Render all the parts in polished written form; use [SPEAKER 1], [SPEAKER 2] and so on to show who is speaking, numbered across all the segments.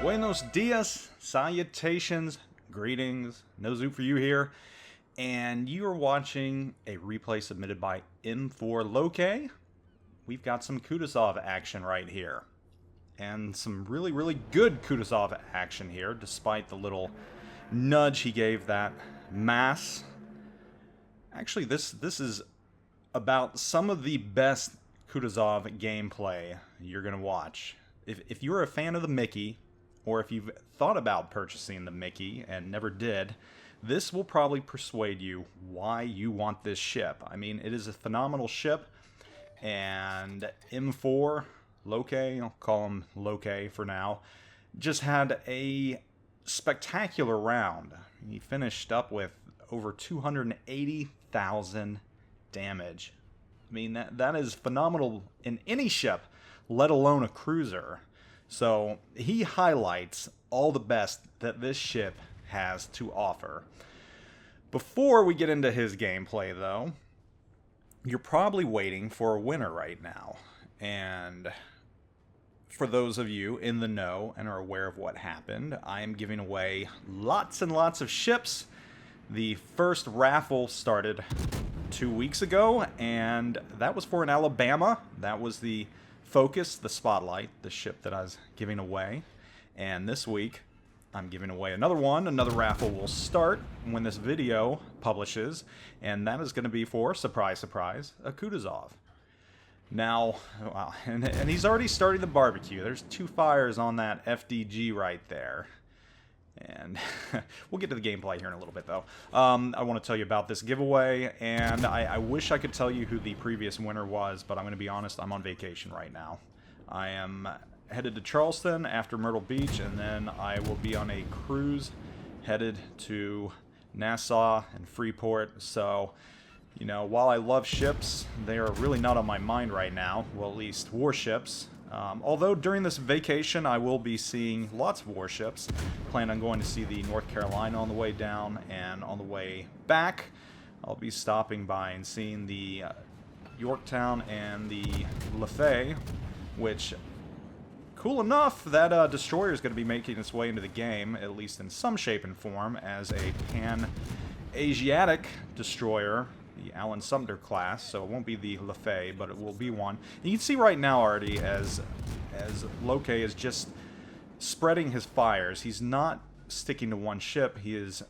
[SPEAKER 1] Buenos dias, salutations, greetings, NoZoupForYou here, and you are watching a replay submitted by M4Loke. We've got some Kutuzov action right here, and some really good Kutuzov action here, despite the little nudge he gave that mass. Actually, this is about some of the best Kutuzov gameplay you're going to watch. If you're a fan of the Mickey, or if you've thought about purchasing the Mickey and never did, this will probably persuade you why you want this ship. I mean, it is a phenomenal ship, and M4, Loke, I'll call him Loke for now, just had a spectacular round. He finished up with over 280,000 damage. I mean, that is phenomenal in any ship, let alone a cruiser. So he highlights all the best that this ship has to offer. Before we get into his gameplay, though, you're probably waiting for a winner right now. And for those of you in the know and are aware of what happened, I am giving away lots and lots of ships. The first raffle started 2 weeks ago, and that was for an Alabama. That was the focus, the spotlight, the ship that I was giving away. And this week, I'm giving away another one. Another raffle will start when this video publishes, and that is going to be for, surprise, surprise, a Kutuzov. Now, wow, and he's already starting the barbecue. There's 2 fires on that FDG right there. And we'll get to the gameplay here in a little bit, though. I want to tell you about this giveaway, and I wish I could tell you who the previous winner was, but I'm going to be honest, I'm on vacation right now. I am headed to Charleston after Myrtle Beach, and then I will be on a cruise headed to Nassau and Freeport. So, you know, while I love ships, they are really not on my mind right now. Well, at least warships. Although during this vacation I will be seeing lots of warships. Plan on going to see the North Carolina on the way down, and on the way back I'll be stopping by and seeing the Yorktown and the Lefay, which, cool enough, that destroyer is going to be making its way into the game, at least in some shape and form, as a Pan-Asiatic destroyer. The Alan Sumter class, so it won't be the Lefay, but it will be one. And you can see right now already as Loke is just spreading his fires. He's not sticking to one ship. He is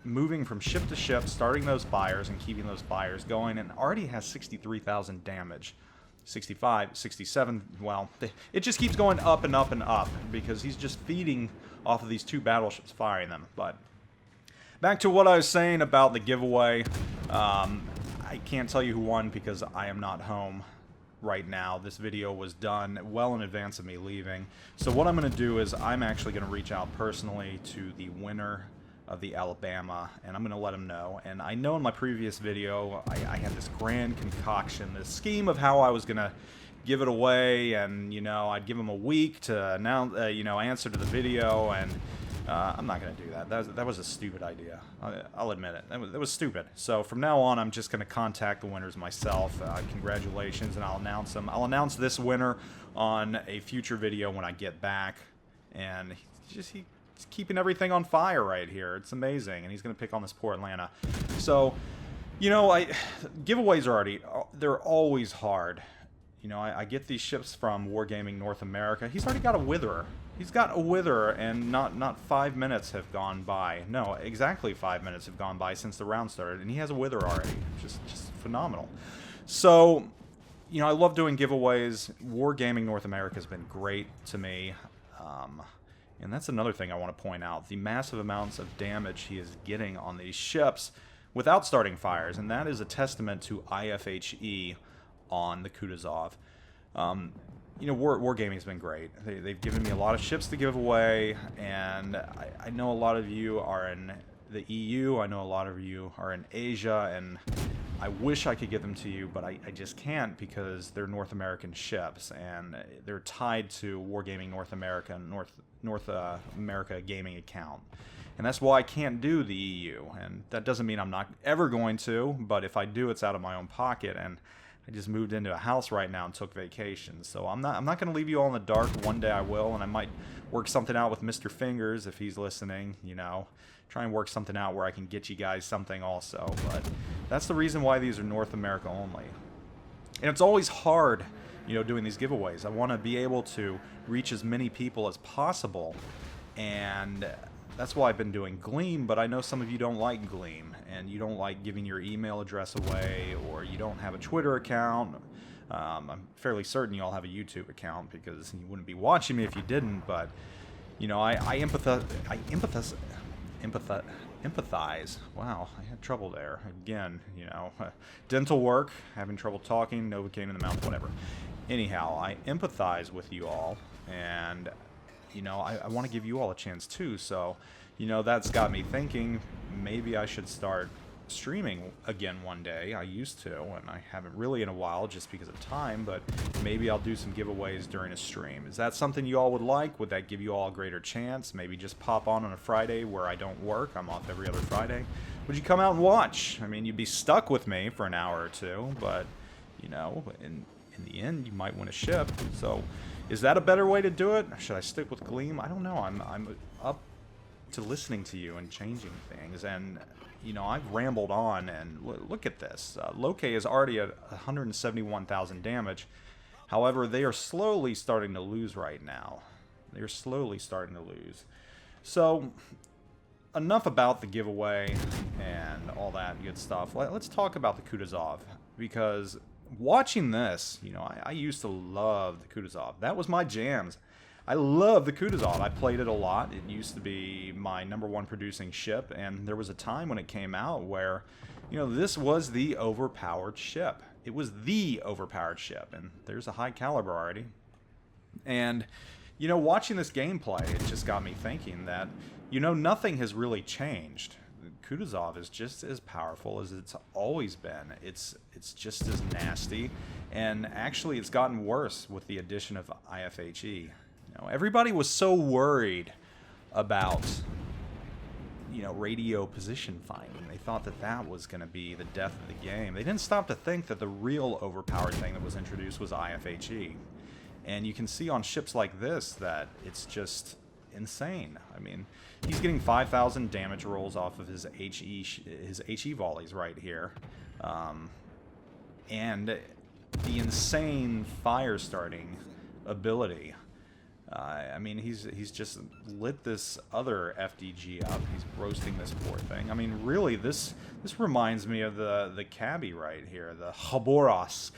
[SPEAKER 1] moving from ship to ship, starting those fires and keeping those fires going, and already has 63,000 damage. 65, 67, well, it just keeps going up and up and up because he's just feeding off of these 2 battleships firing them. But back to what I was saying about the giveaway. I can't tell you who won because I am not home right now. This video was done well in advance of me leaving. So what I'm going to do is I'm actually going to reach out personally to the winner of the Alabama, and I'm going to let him know. And I know in my previous video I had this grand concoction, this scheme of how I was going to give it away, and, you know, I'd give him a week to announce, answer to the video, and I'm not going to do that. That was a stupid idea. I'll admit it. That was stupid. So from now on, I'm just going to contact the winners myself. Congratulations, and I'll announce them. I'll announce this winner on a future video when I get back. And he's keeping everything on fire right here. It's amazing. And he's going to pick on this poor Atlanta. So, you know, giveaways they're always hard. You know, I get these ships from Wargaming North America. He's already got a Witherer. He's got a Witherer, and not 5 minutes have gone by. No, exactly 5 minutes have gone by since the round started, and he has a Witherer already. Just phenomenal. So, you know, I love doing giveaways. Wargaming North America has been great to me. And that's another thing I want to point out. The massive amounts of damage he is getting on these ships without starting fires, and that is a testament to IFHE on the Kutuzov. You know, Wargaming has been great. They've given me a lot of ships to give away, and I know a lot of you are in the EU, I know a lot of you are in Asia, and I wish I could get them to you, but I just can't because they're North American ships, and they're tied to Wargaming North America and North America gaming account. And that's why I can't do the EU, and that doesn't mean I'm not ever going to, but if I do, it's out of my own pocket, and I just moved into a house right now and took vacation. So I'm not going to leave you all in the dark. One day I will, and I might work something out with Mr. Fingers if he's listening, you know. Try and work something out where I can get you guys something also. But that's the reason why these are North America only. And it's always hard, you know, doing these giveaways. I want to be able to reach as many people as possible, and that's why I've been doing Gleam, but I know some of you don't like Gleam, and you don't like giving your email address away, or you don't have a Twitter account. I'm fairly certain you all have a YouTube account, because you wouldn't be watching me if you didn't, but, you know, I empathize. Wow, I had trouble there. Again, you know, dental work, having trouble talking, Novocaine in the mouth, whatever. Anyhow, I empathize with you all, and, you know, I want to give you all a chance too, so, you know, that's got me thinking maybe I should start streaming again one day. I used to, and I haven't really in a while just because of time, but maybe I'll do some giveaways during a stream. Is that something you all would like? Would that give you all a greater chance? Maybe just pop on a Friday where I don't work. I'm off every other Friday. Would you come out and watch? I mean, you'd be stuck with me for an hour or two, but, you know, in the end, you might win a ship. So, is that a better way to do it? Should I stick with Gleam? I don't know. I'm up to listening to you and changing things, and, you know, I've rambled on, and look at this. Loke is already at 171,000 damage. However, they are slowly starting to lose right now. They're slowly starting to lose. So, enough about the giveaway and all that good stuff. Let's talk about the Kutuzov, because watching this, you know, I used to love the Kutuzov. That was my jams. I love the Kutuzov. I played it a lot. It used to be my #1 producing ship, and there was a time when it came out where, you know, this was the overpowered ship. It was the overpowered ship, and there's a high caliber already. And, you know, watching this gameplay, it just got me thinking that, you know, nothing has really changed. Kutuzov is just as powerful as it's always been. It's just as nasty, and actually it's gotten worse with the addition of IFHE. You know, everybody was so worried about, you know, radio position finding. They thought that that was going to be the death of the game. They didn't stop to think that the real overpowered thing that was introduced was IFHE. And you can see on ships like this that it's just insane. I mean, he's getting 5,000 damage rolls off of his HE volleys right here, and the insane fire starting ability. I mean, he's just lit this other FDG up. He's roasting this poor thing. I mean, really, this reminds me of the cabbie right here, the Khaborosk.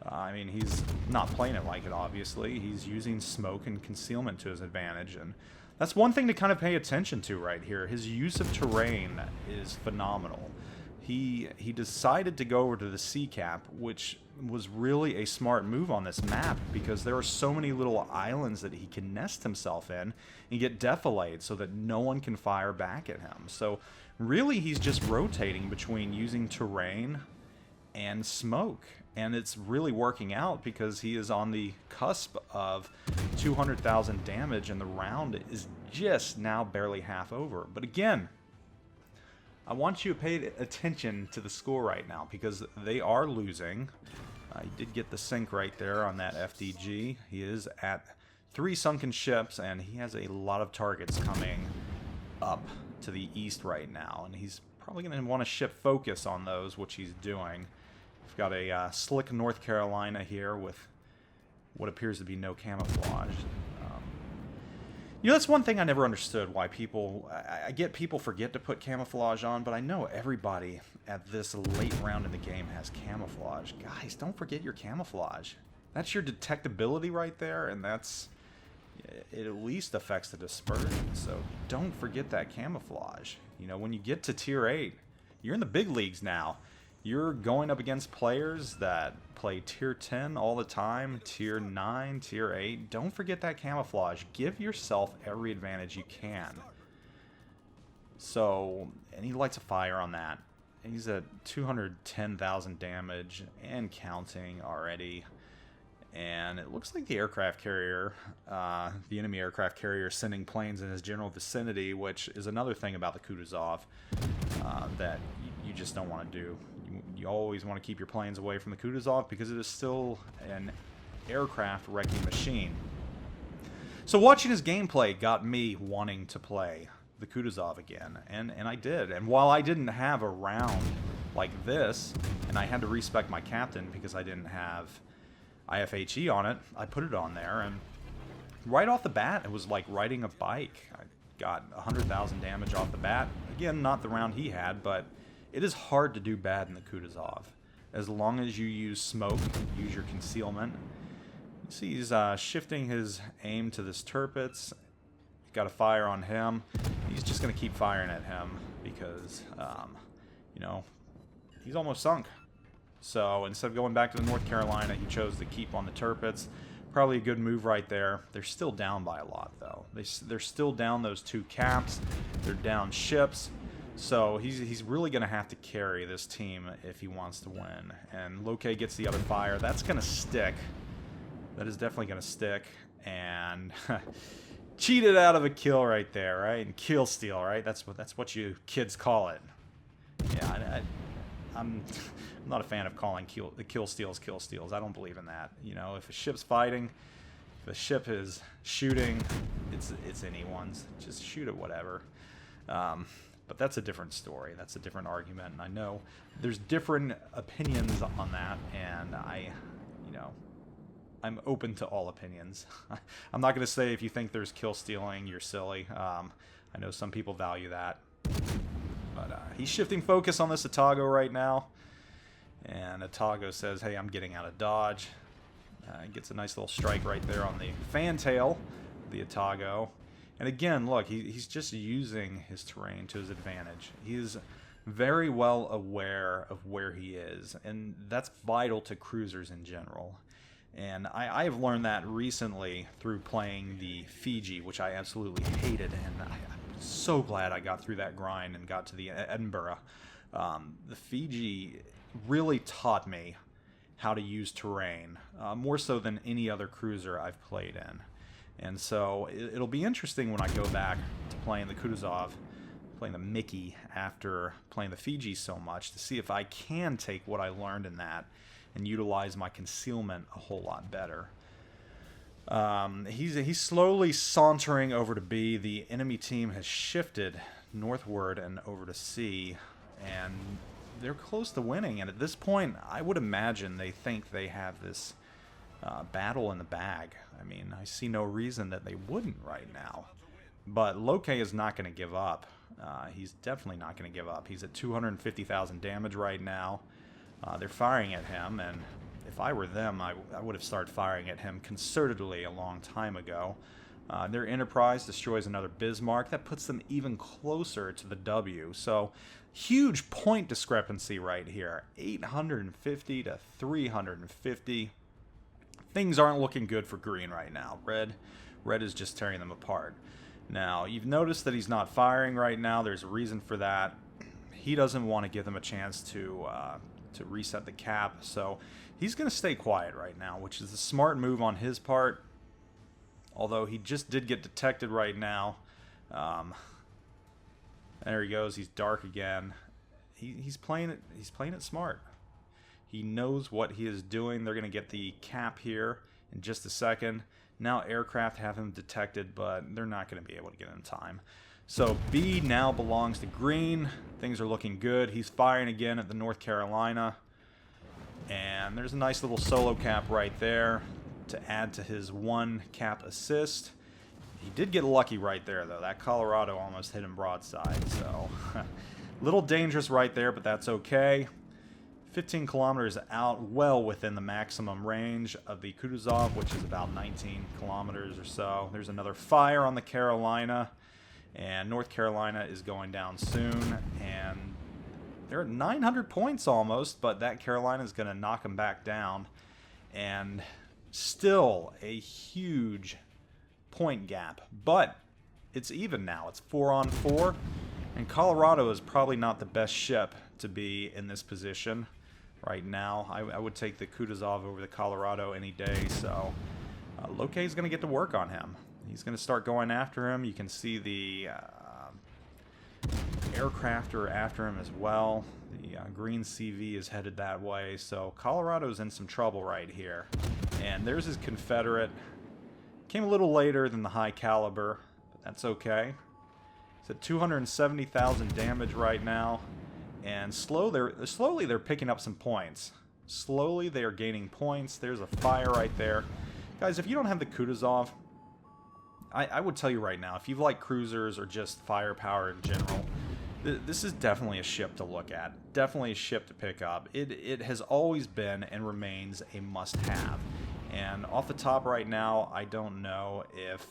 [SPEAKER 1] I mean, he's not playing it like it, obviously. He's using smoke and concealment to his advantage, and that's one thing to kind of pay attention to right here. His use of terrain is phenomenal. He decided to go over to the sea cap, which was really a smart move on this map, because there are so many little islands that he can nest himself in and get defilayed so that no one can fire back at him. So really, he's just rotating between using terrain and smoke, and it's really working out because he is on the cusp of 200,000 damage, and the round is just now barely half over. But again, I want you to pay attention to the score right now, because they are losing. He did get the sink right there on that FDG. He is at 3 sunken ships, and he has a lot of targets coming up to the east right now, and he's probably going to want to shift focus on those, which he's doing. We've got a slick North Carolina here with what appears to be no camouflage. You know, that's one thing I never understood, why people... I get people forget to put camouflage on, but I know everybody at this late round in the game has camouflage. Guys, don't forget your camouflage. That's your detectability right there, and that's... it at least affects the dispersion, so don't forget that camouflage. You know, when you get to Tier 8, you're in the big leagues now. You're going up against players that play Tier 10 all the time, Tier 9, Tier 8. Don't forget that camouflage. Give yourself every advantage you can. So, and he lights a fire on that. He's at 210,000 damage and counting already. And it looks like the aircraft carrier, the enemy aircraft carrier, is sending planes in his general vicinity, which is another thing about the Kutuzov that you just don't want to do. You You always want to keep your planes away from the Kutuzov because it is still an aircraft wrecking machine. So watching his gameplay got me wanting to play the Kutuzov again, and I did. And while I didn't have a round like this, and I had to respec my captain because I didn't have IFHE on it, I put it on there, and right off the bat, it was like riding a bike. I got 100,000 damage off the bat. Again, not the round he had, but it is hard to do bad in the Kutuzov. As long as you use smoke, use your concealment. You see he's shifting his aim to this Tirpitz. Got a fire on him. He's just going to keep firing at him because, you know, he's almost sunk. So instead of going back to the North Carolina, he chose to keep on the Tirpitz. Probably a good move right there. They're still down by a lot, though. They're still down those 2 caps. They're down ships. So he's really going to have to carry this team if he wants to win. And Loke gets the other fire. That's going to stick. That is definitely going to stick. And cheated out of a kill right there, right? And kill steal, right? That's what you kids call it. Yeah, I'm not a fan of calling kill steals kill steals. I don't believe in that. You know, if a ship's fighting, if a ship is shooting, it's anyone's. Just shoot at whatever. But that's a different story. That's a different argument. And I know there's different opinions on that, and I'm open to all opinions. I'm not going to say if you think there's kill stealing, you're silly. I know some people value that. But he's shifting focus on this Atago right now. And Atago says, hey, I'm getting out of dodge. Gets a nice little strike right there on the fantail of the Atago. And again, look, he's just using his terrain to his advantage. He is very well aware of where he is. And that's vital to cruisers in general. And I have learned that recently through playing the Fiji, which I absolutely hated. And I'm so glad I got through that grind and got to the Edinburgh. The Fiji really taught me how to use terrain, more so than any other cruiser I've played in. And so it'll be interesting when I go back to playing the Kutuzov, playing the Mickey after playing the Fiji so much, to see if I can take what I learned in that and utilize my concealment a whole lot better. He's slowly sauntering over to B. The enemy team has shifted northward and over to C, and they're close to winning. And at this point, I would imagine they think they have this battle in the bag. I mean, I see no reason that they wouldn't right now. But Loke is not going to give up. He's definitely not going to give up. He's at 250,000 damage right now. They're firing at him, and if I were them, I would have started firing at him concertedly a long time ago. Their Enterprise destroys another Bismarck. That puts them even closer to the W. So, huge point discrepancy right here. 850 to 350. Things aren't looking good for green right now. Red is just tearing them apart. Now, you've noticed that he's not firing right now. There's a reason for that. He doesn't want to give them a chance to reset the cap, so he's going to stay quiet right now, which is a smart move on his part. Although he just did get detected right now. There he goes. He's dark again. He's playing it. He's playing it smart. He knows what he is doing. They're going to get the cap here in just a second. Now aircraft have him detected, but they're not going to be able to get in time. So B now belongs to green. Things are looking good. He's firing again at the North Carolina. And there's a nice little solo cap right there to add to his 1 cap assist. He did get lucky right there, though. That Colorado almost hit him broadside. So a little dangerous right there, but that's okay. 15 kilometers out, well within the maximum range of the Kutuzov, which is about 19 kilometers or so. There's another fire on the Carolina. And North Carolina is going down soon, and they're at 900 points almost, but that Carolina is going to knock them back down. And still a huge point gap, but it's even now. It's 4-on-4, and Colorado is probably not the best ship to be in this position right now. I would take the Kutuzov over the Colorado any day, so Loke is going to get to work on him. He's going to start going after him. You can see the aircraft are after him as well. The green CV is headed that way, so Colorado's in some trouble right here. And there's his Confederate. Came a little later than the high caliber, but that's okay. It's at 270,000 damage right now, and slowly they're picking up some points. Slowly they are gaining points. There's a fire right there. Guys, if you don't have the Kutuzov, I would tell you right now, if you like cruisers or just firepower in general, this is definitely a ship to look at. Definitely a ship to pick up. It has always been and remains a must-have. And off the top right now, I don't know if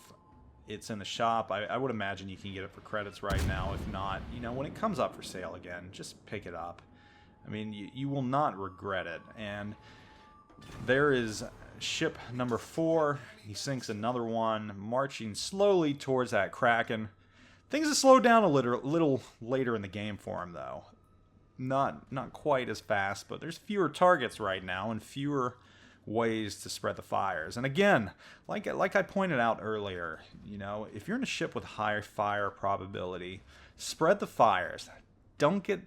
[SPEAKER 1] it's in the shop. I would imagine you can get it for credits right now. If not, you know, when it comes up for sale again, just pick it up. I mean, you will not regret it. And there is ship number 4. He sinks another one, marching slowly towards that Kraken. Things have slowed down a little later in the game for him, though. Not quite as fast, but there's fewer targets right now and fewer ways to spread the fires. And again, like I pointed out earlier, you know, if you're in a ship with high fire probability, spread the fires. Don't get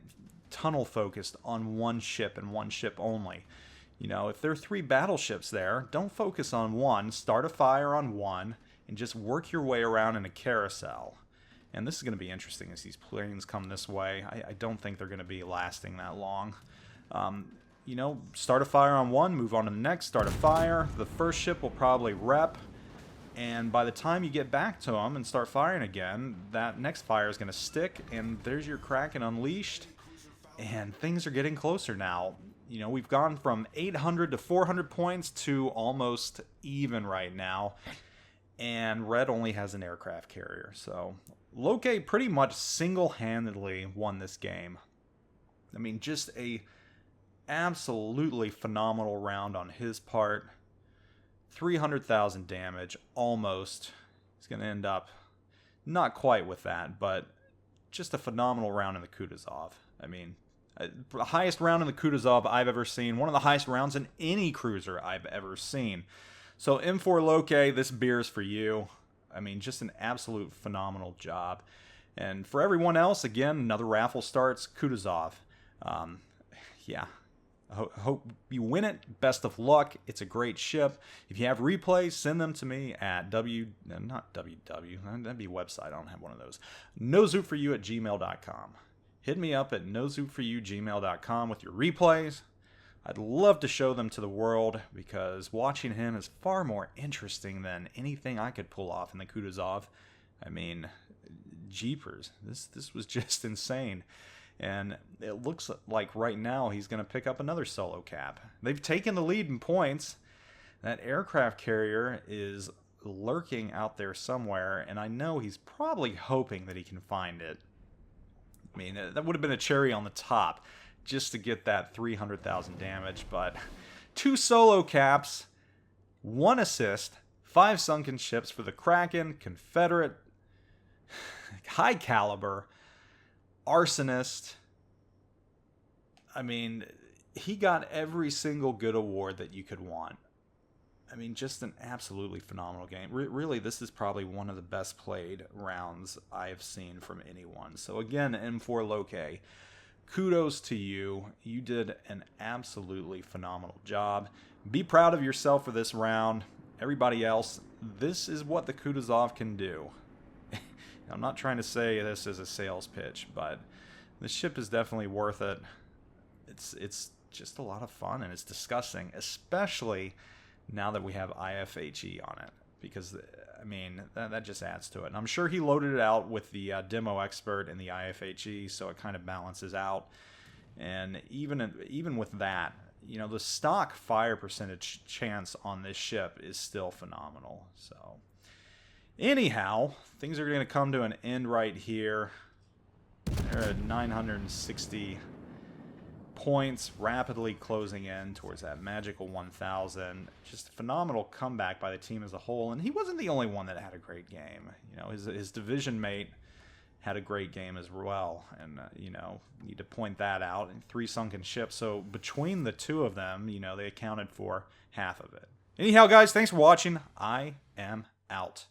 [SPEAKER 1] tunnel focused on one ship and one ship only. You know, if there are 3 battleships there, don't focus on one. Start a fire on one and just work your way around in a carousel. And this is going to be interesting as these planes come this way. I don't think they're going to be lasting that long. You know, start a fire on one, move on to the next, start a fire. The first ship will probably rep, and by the time you get back to them and start firing again, that next fire is going to stick, and there's your Kraken unleashed. And things are getting closer now. You know, we've gone from 800 to 400 points to almost even right now. And Red only has an aircraft carrier. So, Loke pretty much single-handedly won this game. I mean, just a absolutely phenomenal round on his part. 300,000 damage, almost. He's going to end up not quite with that, but just a phenomenal round in the Kutuzov. I mean, the highest round in the Kutuzov I've ever seen. One of the highest rounds in any cruiser I've ever seen. So N4Loke, this beer's for you. I mean, just an absolute phenomenal job. And for everyone else, again, another raffle starts. Kutuzov. Yeah. Hope you win it. Best of luck. It's a great ship. If you have replays, send them to me at that'd be a website. I don't have one of those. NoZoupForYou@gmail.com. Hit me up at NoZoupForYou@gmail.com with your replays. I'd love to show them to the world because watching him is far more interesting than anything I could pull off in the Kutuzov. I mean, jeepers. This was just insane. And it looks like right now he's going to pick up another solo cap. They've taken the lead in points. That aircraft carrier is lurking out there somewhere, and I know he's probably hoping that he can find it. I mean, that would have been a cherry on the top just to get that 300,000 damage, but 2 solo caps, 1 assist, 5 sunken ships for the Kraken, Confederate, high caliber, arsonist. I mean, he got every single good award that you could want. I mean, just an absolutely phenomenal game. Really, this is probably one of the best played rounds I've seen from anyone. So again, N4Loke, kudos to you. You did an absolutely phenomenal job. Be proud of yourself for this round. Everybody else, this is what the Kutuzov can do. I'm not trying to say this as a sales pitch, but the ship is definitely worth it. It's just a lot of fun, and it's disgusting, especially now that we have IFHE on it, because, I mean, that just adds to it. And I'm sure he loaded it out with the Demo Expert and the IFHE, so it kind of balances out. And even with that, you know, the stock fire percentage chance on this ship is still phenomenal. So anyhow, things are going to come to an end right here. They're at 960 points, rapidly closing in towards that magical 1,000. Just a phenomenal comeback by the team as a whole, and he wasn't the only one that had a great game. You know, his division mate had a great game as well, and you know, need to point that out. And 3 sunken ships, so between the 2 of them, you know, they accounted for half of it. Anyhow, guys, thanks for watching. I am out.